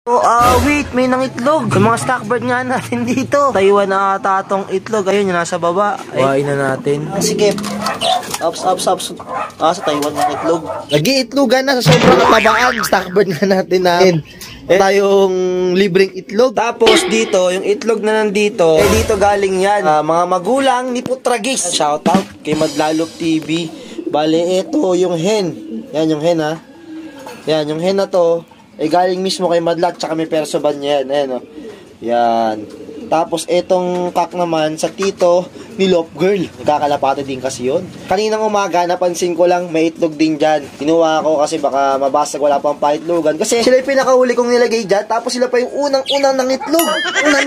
Oh, wait, may nangitlog. Yung mga stock bird nga natin dito. Taiwan na ata tong itlog. Ayun, yung nasa baba. Kuhain na natin. Sige. Ops. Sa Taiwan ng itlog. Nag-iitlogan na sa sobrang katabaan. Stock bird nga natin na. Tayong libreng itlog. Tapos dito, yung itlog na nandito, dito galing yan. Mga magulang ni Putragis. Shoutout kay Madlalop TV. Bale, ito yung hen. Yan yung hen, ha. Yan, yung hen na to. Galing mismo kay Madlat, tsaka may persoban niya yan. Ayan, o. Yan. Tapos, etong kak naman sa tito ni Lop Girl. Nagkakalapate din kasi yun. Kaninang umaga, napansin ko lang, may itlog din dyan. Kinuha ko kasi baka mabasag, wala pang paitlogan. Kasi sila yung pinakahuli kong nilagay dyan. Tapos sila pa yung unang-unang ng itlog.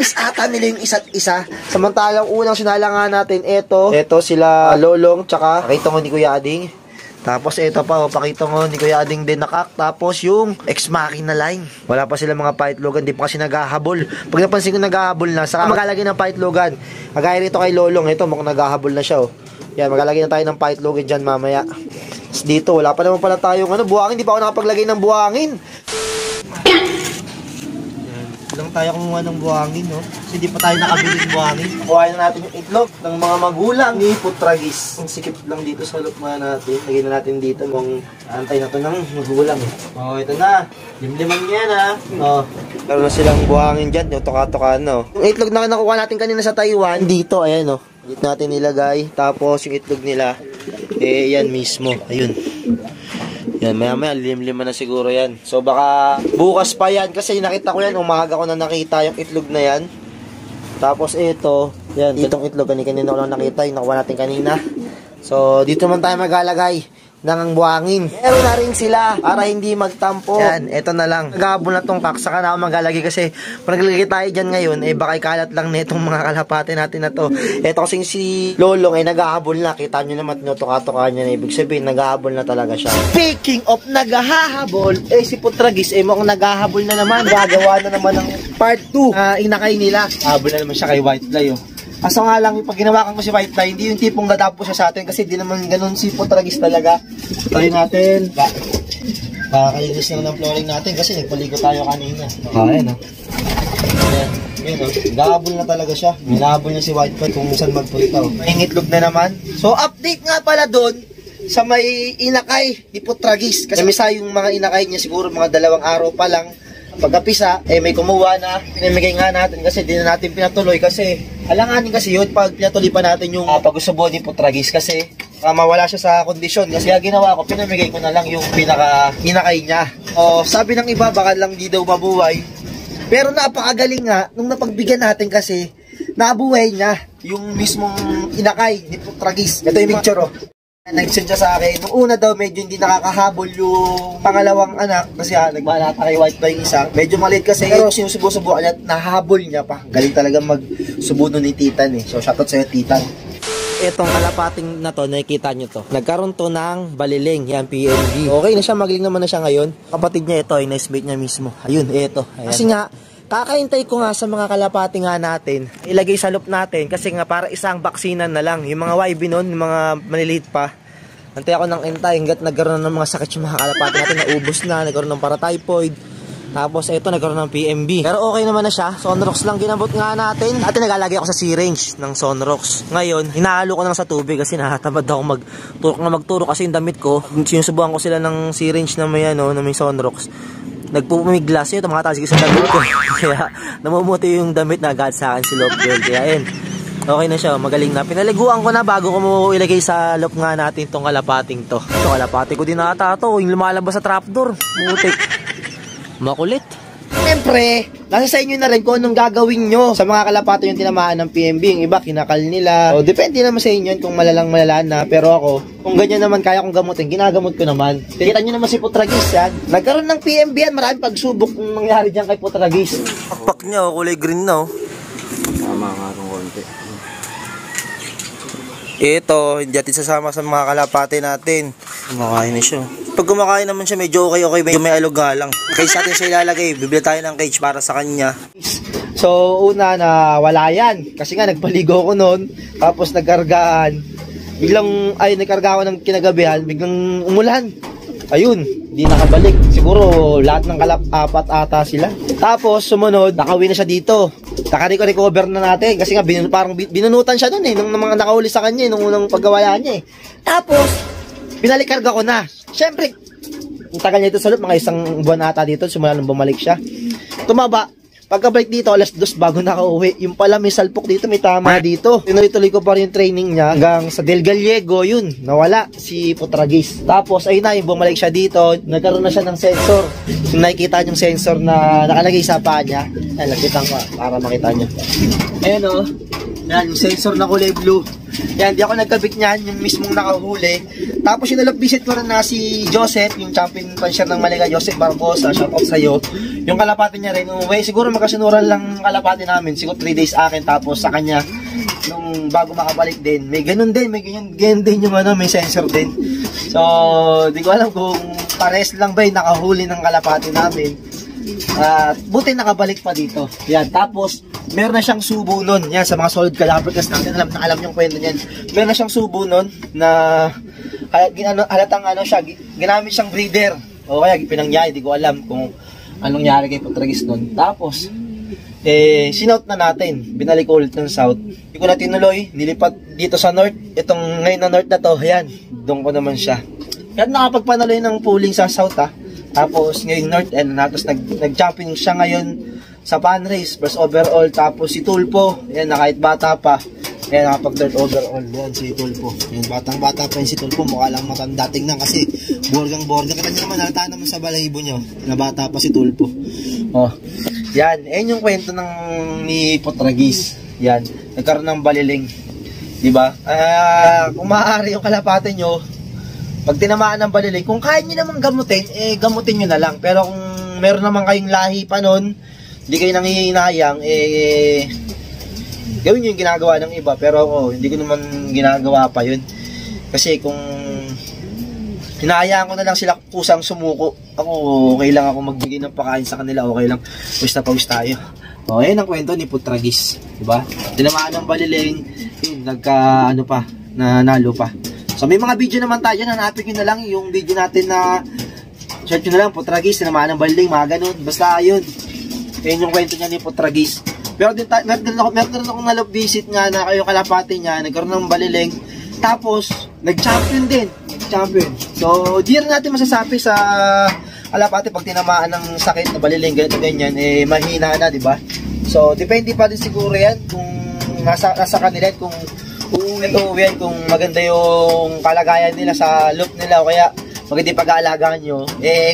Miss ata nila yung isa't isa. Samantalang unang sinalangan natin, eto sila Lolong, tsaka nakita mo ni Kuya Ading. Tapos ito pa, pakita mo, hindi ko yading din nakak. Tapos yung ex-machina line. Wala pa sila mga paitlogan, di pa kasi naghahabol. Pag napansin ko naghahabol na, saka maglalagay ng paitlogan. Kagaya rito kay Lolong, ito mukhang naghahabol na siya. Oh. Yan, maglalagay na tayo ng paitlogan dyan mamaya. Tapos dito, wala pa naman pala tayong buhangin. Di pa ako nakapaglagay ng buhangin. Lang tayo kumuha ng buhangin, no? Kasi di pa tayo nakabili ng buhangin. Kuhain na natin yung itlog ng mga magulang ni Putragis. Ang sikip lang dito sa lukma natin. Lagyan na natin dito mong antay na to ng magulang. Oh, ito na. Limliman niya na. Oh, meron na silang buhangin dyan. Yung tuka-tukaan, no? Yung itlog na nakuha natin kanina sa Taiwan, dito, ayan, no? Dito natin nilagay. Tapos yung itlog nila, yan mismo. Ayun. Yan, maya lim-lima na siguro yan. So baka bukas pa yan kasi nakita ko yan, umaga ko na nakita yung itlog na yan. Tapos ito, yan, itong itlog kanina ko lang nakita, yung nakuha natin kanina. So dito man tayo maglalagay ng buhangin. Meron na rin sila para hindi magtampo. Yan, ito na lang. Naghahabol na tong kak, saka na ako maglalagay kasi pag naglagay tayo dyan ngayon, baka ikalat lang na itong mga kalapate natin na to. Ito kasing si Lolong naghahabol na. Kita nyo naman, tuka-tuka niya na. Ibig sabihin, naghahabol na talaga siya. Speaking of naghahabol, si Putragis, mukhang naghahabol na naman. Gagawa na naman ng part 2 inakay nila. Habol na naman siya kay White Fly, oh. Kaso nga lang, pag ginawakan ko si White Fly, hindi yung tipong dadapo siya sa atin kasi di naman ganun si Putragis talaga. Try natin. Kakalinis na ng flooring natin kasi nagpaligo tayo kanina. Ayan, o. Ayan, o. Gahabol na talaga siya. Minahabol niya si White Fly kung saan magpulitaw. May itlog na naman. So, update nga pala doon sa may inakay ni Putragis. Kasi misa yung mga inakay niya siguro mga 2 araw pa lang. Pagkapisa, may kumuha na, pinamigay nga natin kasi di na natin pinatuloy kasi alanganin kasi yun pag pinatuloy pa natin yung pag-usubo ni Putragis kasi mawala siya sa kondisyon. Kasi ginawa ko, pinamigay ko na lang yung pinaka-inakay niya. O, sabi ng iba, baka lang di daw mabuhay. Pero napakagaling nga, nung napagbigyan natin kasi, nabuhay niya yung mismong inakay ni Putragis. Ito yung picture, oh. Nag-send siya sa akin. Nung una daw, medyo hindi nakakahabol yung pangalawang anak kasi nagbalata kay White Fly isa. Medyo maliit kasi pero sinusubo-subukan niya at nahahabol niya pa. Galing talaga magsubo nun ni Titan So shoutout sa'yo, Titan. Itong kalapating na to, nakikita nyo to. Nagkaroon to ng baliling, yan, PNG. Okay na siya, magaling naman na siya ngayon. Kapatid niya ito, yung nice mate niya mismo. Ayun, ito. Ayan. Kasi nga, kakaintay ko nga sa mga kalapati nga natin, ilagay sa loop natin kasi nga para isang baksinan na lang. Yung mga YB nun, yung mga maliliit pa, antay ako ng intay hanggat nagkaroon ng mga sakit yung mga kalapati natin, naubos na, nagkaroon ng paratyphoid. Tapos ito, nagkaroon ng PMB. Pero okay naman na siya, Sonrox lang ginabot nga natin. Dati nagalagay ako sa syringe ng Sonrox. Ngayon, hinahalo ko lang sa tubig kasi nakatamad ako magturok kasi yung damit ko. Sinusubukan ko sila ng syringe na may, na may Sonrox. Nagpumiglas yun, tumataas sa damit ko. Kaya namumuti yung damit na agad sa akin si Love Girl. Kaya yun, okay na siya, magaling na. Pinaliguan ko na bago ko mo ilagay sa loop nga natin tong kalapating to. Ito kalapati ko din ata to, yung lumalabas sa trapdoor. Mutik. Makulit. Siyempre, nasa sa inyo na rin kung anong gagawin nyo sa mga kalapati yung tinamaan ng PMB. Yung iba, kinakal nila. O, depende naman sa inyo kung malalang-malalaan na. Pero ako, kung ganyan naman kaya kong gamutin, ginagamot ko naman. Kita nyo naman si Putragis yan. Nagkaroon ng PMB yan. Maraming pagsubok nung nangyari dyan kay Putragis. Pakpak niya, kulay green na. Tama nga itong konti. Ito, hindi natin sasama sa mga kalapati natin. Kumakain na siya. Pag kumakain naman siya, medyo okay, medyo may alog nga lang. Cage natin siya ilalagay. Bibili tayo ng cage para sa kanya. So, una na wala yan. Kasi nga, nagpaligo ko noon. Tapos nagkargaan. Nagkarga ako ng kinagabihan. Biglang umulan. ayun, di nakabalik. Siguro lahat ng apat ata sila. Tapos sumunod, nakauwi na siya dito. Naka-recover na natin kasi nga parang binunutan siya doon nung mga nakahuli sa kanya nung unang paggawa niya Tapos binalikarga ko na. Syempre, ang tagal niya ito sa loop, mga isang buwan ata dito, simula nung bumalik siya. Tumaba. Pagkabalik dito, alas 2 bago nakauwi. Yung pala may salpok dito, may tama dito. Tinuloy-tuloy ko pa rin yung training niya hanggang sa Del Gallego, yun, nawala si Putragis. Tapos, ayun na, yung bumalik siya dito, nagkaroon na siya ng sensor. Yung nakikita yung sensor na nakalagay sa paa niya. Ay, lapitan ko para makita niya. Ayun o, yan, yung sensor na kulay blue. Yan, di ako nagkabit niyan, yung mismong nakahuli. Tapos yung nalap-visit ko rin na si Joseph, yung champion puncher ng Maligaya, Joseph Barbosa, shoutout sa'yo. Yung kalapati niya rin, siguro magkasunuran lang kalapati namin, siguro 3 days akin, tapos sa kanya, nung bago makabalik din, may ganun din, may ganyan din yung may sensor din. So, di ko alam kung pares lang ba yung nakahuli ng kalapati namin. Buti nakabalik pa dito. Yan, tapos meron na siyang subo nun. Yan, sa mga solid kalapers natin, alam yung kwento niyan. Meron na siyang subo nun na halatang siya, ginamit siyang breeder. O kaya pinangyay, di ko alam kung anong nangyari kay Putragis nun. Tapos sinout na natin, binalik ko ulit ng south. Hindi ko na tinuloy, nilipat dito sa north. Itong ngayon na north na to, yan, doon ko naman siya. Kaya nakapagpanaloy ng pooling sa south Tapos ngayon north and tapos nag-jumping siya ngayon sa pan race first overall. Tapos si Tulpo, yan, na kahit bata pa, yan, nakapag third overall. Yan si Tulpo, yung batang-bata pa yung si Tulpo, mukha lang matanda tingnan kasi borgang-borgang. Kita nyo naman, halata naman sa balahibo nyo na bata pa si Tulpo. Yan, yan yung kwento ni Putragis. Yan, nagkaroon ng baliling, diba? Kung maaari yung kalapate nyo, pag tinamaan ng baliling, kung kaya nyo naman gamutin, gamutin nyo na lang. Pero kung meron naman kayong lahi pa nun, hindi kayo nangihinayang, gawin nyo yung ginagawa ng iba. Pero ako, hindi ko naman ginagawa pa yun. Kasi kung hinahayaan ko na lang sila kusang sumuko, ako, okay lang ako magbigay ng pakain sa kanila, okay lang. Pawis na pawis tayo. Ayan ang kwento ni Putragis, diba? Tinamaan ng baliling, yun, nanalo pa. So may mga video naman tayo, hanapin nyo na lang yung video natin na search nyo na lang, Putragis, tinamaan ng baliling, mga ganun. Basta yun, yun yung kwento niya ni Putragis. Pero meron akong nalop visit nga na kayo kalapati niya, nagkaroon ng baliling, tapos nag-champion din, champion. So di rin natin masasabi sa kalapati pag tinamaan ng sakit na baliling, ganito ganyan, mahina na, diba? So depende pa din siguro yan kung nasa kanila, kung uuwi kung maganda yung kalagayan nila sa loop nila o kaya maganda yung pag-aalagaan nyo.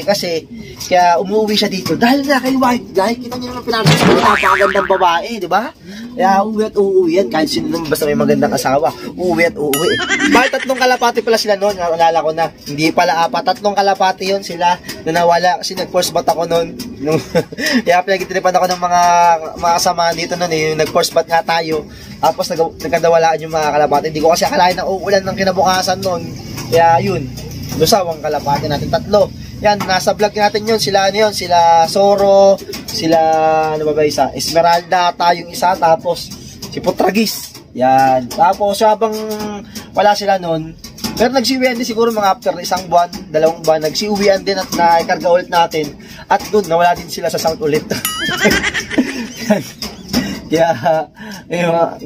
Kasi kaya umuwi siya dito dahil na kay wife. Dahil kita nyo naman pinapagandang napakagandang babae, di ba? Kaya uuwi at uuwi yan. Kahit sino naman basta may magandang asawa, uuwi at uuwi. Bakit 3 kalapati pala sila noon? Naalala ko na. Hindi pala 4. 3 kalapati yon sila na nawala kasi nag-force bat ako noon. Kaya pinagtiripan ako ng mga kasama dito noon. Yung nag-force bat nga tayo. Tapos nagkadawalaan yung mga kalapati. Hindi ko kasi akalain na uulan ng kinabukasan noon. Kaya yun, lusawang kalapati natin 3. Yan, nasa vlog natin yun. Sila sila Soro, sila isa, Esmeralda yung isa, tapos si Putragis. Yan. Tapos habang wala sila noon, pero nagsiuwian din siguro mga after 1 buwan, 2 buwan, nagsiuwian din at naikarga ulit natin. At doon, nawala din sila sa south ulit. Kaya,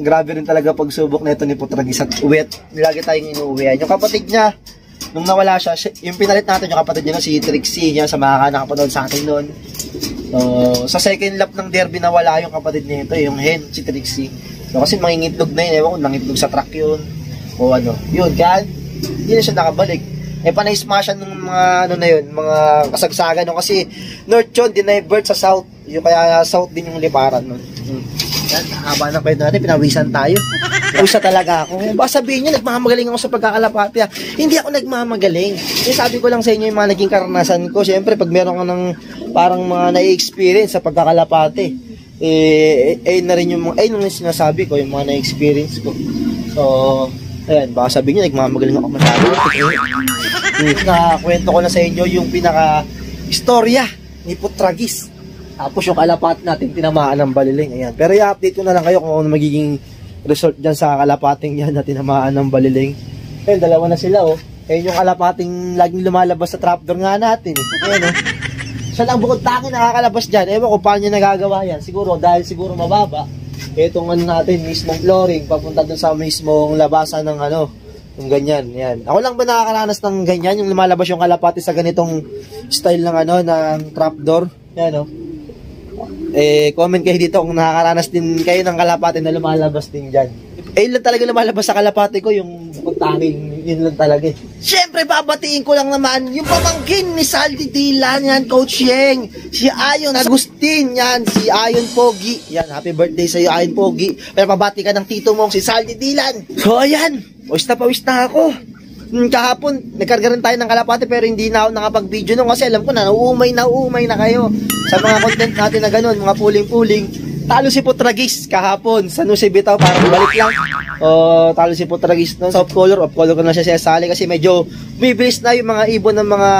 grabe rin talaga pagsubok na ito ni Putragis at uwi. Lagi tayong inuuwian. Yung kapatid niya, nung nawala siya, yung pinalit natin yung kapatid niya, si Trixie niya, sa mga nakapanood sa atin noon. So, sa second lap ng derby nawala yung kapatid niya ito, yung hen, si Trixie. So, kasi mangingitlog na yun, ewan ko, nangitlog sa truck yun. O yun, kaya hindi na siya nakabalik. Panay-smashan ng mga mga kasagsagan nun. Kasi north yun, dinivert sa south. Yung kaya south din yung liparan nun. Yan, haba na kwento natin, pinawisan tayo. Pawisa talaga ako. Baka sabihin nyo, nagmamagaling ako sa pagkakalapati. Hindi ako nagmamagaling. Sabi ko lang sa inyo yung mga naging karanasan ko. Siyempre, pag meron ka ng parang mga na-experience sa pagkakalapati, na rin yung nung sinasabi ko, yung mga na-experience ko. So, ayan, baka sabihin nyo, nagmamagaling ako masyado. Nakakwento ko na sa inyo yung pinaka-istorya ni Putragis. Tapos yung kalapat natin, tinamaan ng baliling. Ayan. Pero i-update ko na lang kayo kung ano magiging result dyan sa kalapating yan na tinamaan ng baliling. Ayan, 2 na sila, Ayun yung kalapating laging lumalabas sa trapdoor nga natin. Ayan, oh. Siya lang bukod tangi nakakalabas dyan. Ewan ko paano niya nagagawa yan. Siguro, dahil siguro mababa. Itong ano natin, mismong flooring, papunta dun sa mismong labasan ng ano, yung ganyan, yan. Ako lang ba nakakaranas ng ganyan, yung lumalabas yung kalapati sa ganitong style ng ano, ng trapdoor? Yan, oh. Comment kayo dito kung nakakaranas din kayo ng kalapati na lumalabas din dyan. Yun lang talaga lumalabas sa kalapati ko, yung bukod tanging, yun lang talaga. Siyempre, babatiin ko lang naman yung pamangkin ni Saldi Dilan, yan, Coach Yeng. Si Ayon Agustin, yan, si Ayon Pogi. Yan, happy birthday sa'yo, Ayon Pogi. Pero pabati ka ng tito mong si Saldi Dilan. So, ayan, pawis na ako. Kahapon, nagkarga rin tayo ng kalapati pero hindi na ako nakapag-video nung kasi alam ko na, nauumay na kayo. Sa mga content natin na ganun, mga puling-puling. Talo si Putragis kahapon sa Nusi Bitaw, parang balik lang. Talo si Putragis no? Sa off color ko na siya sali kasi medyo bibilis na yung mga ibon ng mga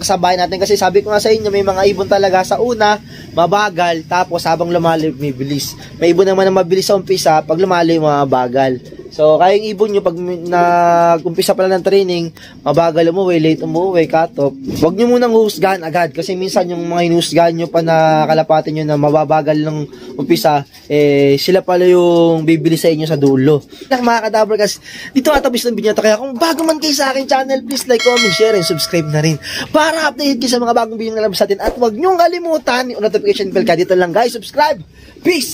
kasabay natin. Kasi sabi ko nga sa inyo, may mga ibon talaga sa una, mabagal, tapos habang lumali, bibilis. May ibon naman na mabilis sa umpisa, pag lumali, mabagal. So, kaya yung ibon nyo, pag nag-umpisa pala ng training, mabagal umuwi, late umuwi, cut-off. Huwag nyo munang husgahan agad. Kasi minsan yung mga hinusgahan nyo pa na kalapatin nyo na mababagal ng umpisa, sila pala yung bibili sa inyo sa dulo. Mga kadabar, kasi dito atapos ng binyato. Kaya kung bago man kayo sa akin channel, please like, comment, share, and subscribe na rin. Para update kayo sa mga bagong video na labas natin. At huwag nyo kalimutan yung notification bell ka. Dito lang guys, subscribe. Peace!